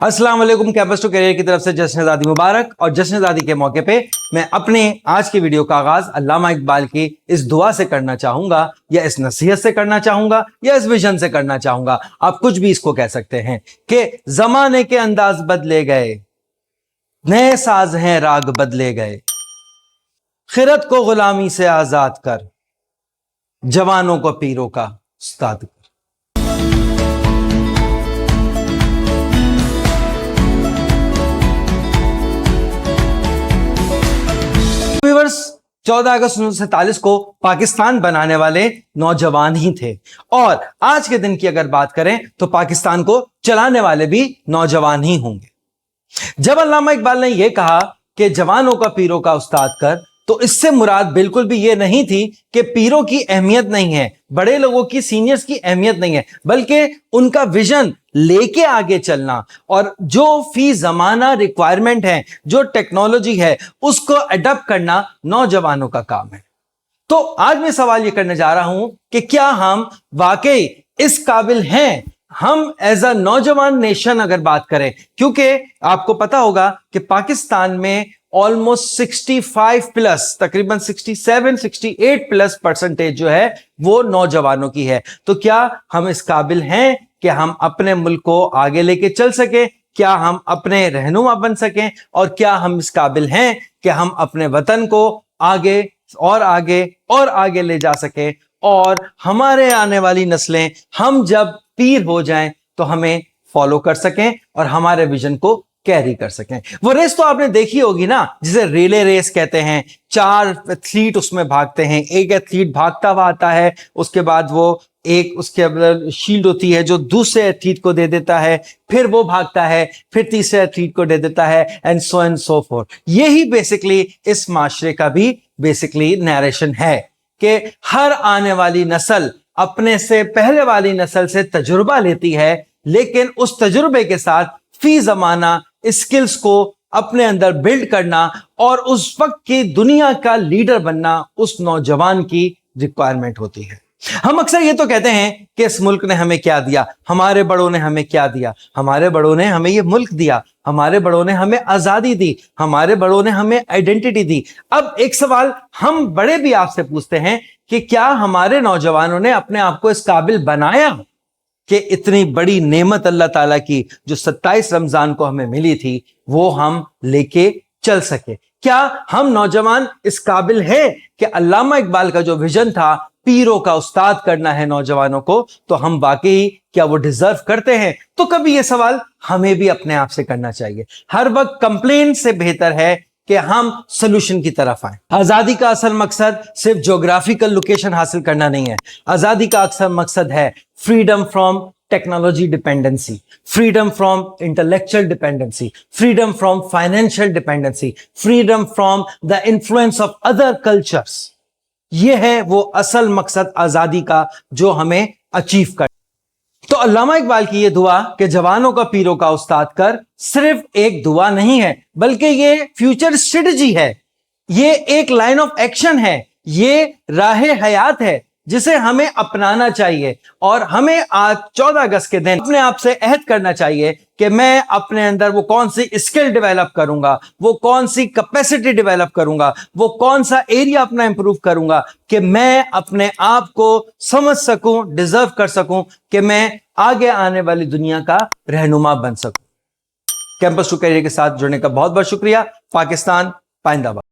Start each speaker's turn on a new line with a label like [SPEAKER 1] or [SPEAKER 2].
[SPEAKER 1] अस्सलाम वालेकुम। Campus to career की तरफ से जश्न आज़ादी मुबारक। और जश्न आज़ादी के मौके पे मैं अपने आज की वीडियो का आगाज अल्लामा इकबाल की इस दुआ से करना चाहूंगा, या इस नसीहत से करना चाहूंगा, या इस विजन से करना चाहूंगा। आप कुछ भी इसको कह सकते हैं कि जमाने के अंदाज बदले गए, नए साज हैं राग बदले गए, खिरत को गुलामी से आजाद कर, जवानों को पीरों का उस्ताद कर। व्यूअर्स, 14 अगस्त 1947 को पाकिस्तान बनाने वाले नौजवान ही थे, और आज के दिन की अगर बात करें तो पाकिस्तान को चलाने वाले भी नौजवान ही होंगे। जब अल्लामा इकबाल ने यह कहा कि जवानों का पीरों का उस्ताद कर, तो इससे मुराद बिल्कुल भी यह नहीं थी कि पीरों की अहमियत नहीं है, बड़े लोगों की, सीनियर्स की अहमियत नहीं है, बल्कि उनका विजन लेके आगे चलना और जो फी जमाना रिक्वायरमेंट है, जो टेक्नोलॉजी है, उसको अडॉप्ट करना नौजवानों का काम है। तो आज मैं सवाल यह करने जा रहा हूं कि क्या हम वाकई इस काबिल हैं, हम एज अ नौजवान नेशन अगर बात करें, क्योंकि आपको पता होगा कि पाकिस्तान में ऑलमोस्ट 65 प्लस, तकरीबन 67-68+ % जो है वो नौजवानों की है। तो क्या हम इस काबिल हैं कि हम अपने मुल्क को आगे लेके चल सकें? क्या हम अपने रहनुमा बन सकें? और क्या हम इस काबिल हैं कि हम अपने वतन को आगे और आगे और आगे ले जा सकें, और हमारे आने वाली नस्लें हम जब पीर हो जाएं तो हमें फॉलो कर सकें और हमारे विजन को कैरी कर सकें? वो रेस तो आपने देखी होगी ना, जिसे रिले रेस कहते हैं। 4 एथलीट उसमें भागते हैं, एक एथलीट भागता हुआ आता है, उसके बाद वो एक उसके अंदर शील्ड होती है जो दूसरे एथलीट को दे देता है, फिर वो भागता है, फिर तीसरे एथलीट को दे देता है, एंड सो फोर्थ। यही बेसिकली इस माशरे का भी बेसिकली नैरेशन है कि हर आने वाली नस्ल अपने से पहले वाली नस्ल से तजुर्बा लेती है, लेकिन उस तजुर्बे के साथ फी जमाना स्किल्स को अपने अंदर बिल्ड करना और उस वक्त की दुनिया का लीडर बनना उस नौजवान की रिक्वायरमेंट होती है। हम अक्सर ये तो कहते हैं कि इस मुल्क ने हमें क्या दिया, हमारे बड़ों ने हमें क्या दिया। हमारे बड़ों ने हमें ये मुल्क दिया, हमारे बड़ों ने हमें आजादी दी, हमारे बड़ों ने हमें आइडेंटिटी दी। अब एक सवाल हम बड़े भी आपसे पूछते हैं कि क्या हमारे नौजवानों ने अपने आप को इस काबिल बनाया कि इतनी बड़ी नेमत अल्लाह ताला की जो 27 रमजान को हमें मिली थी वो हम लेके चल सके? क्या हम नौजवान इस काबिल हैं कि अल्लामा इकबाल का जो विजन था, पीरों का उस्ताद करना है नौजवानों को, तो हम वाकई क्या वो डिजर्व करते हैं? तो कभी ये सवाल हमें भी अपने आप से करना चाहिए। हर वक्त कंप्लेन से बेहतर है कि हम सोल्यूशन की तरफ आए। आजादी का असल मकसद सिर्फ ज्योग्राफिकल लोकेशन हासिल करना नहीं है। आजादी का अक्सर मकसद है freedom from technology dependency, freedom from intellectual dependency, freedom from financial dependency, freedom from the influence of other cultures. यह है वो असल मकसद आजादी का जो हमें अचीव कर। तो अल्लामा इकबाल की ये दुआ कि जवानों का पीरों का उस्ताद कर सिर्फ एक दुआ नहीं है, बल्कि ये फ्यूचर स्ट्रेटजी है, ये एक लाइन ऑफ एक्शन है, ये राह हयात है जिसे हमें अपनाना चाहिए। और हमें आज 14 अगस्त के दिन अपने आप से अहद करना चाहिए कि मैं अपने अंदर वो कौन सी स्किल डेवलप करूंगा, वो कौन सी कैपेसिटी डेवलप करूंगा, वो कौन सा एरिया अपना इंप्रूव करूंगा कि मैं अपने आप को समझ सकूं, डिजर्व कर सकूं कि मैं आगे आने वाली दुनिया का रहनुमा बन सकूं। कैंपस टू करियर के साथ जुड़ने का बहुत बहुत शुक्रिया। पाकिस्तान पाइंदाबाद।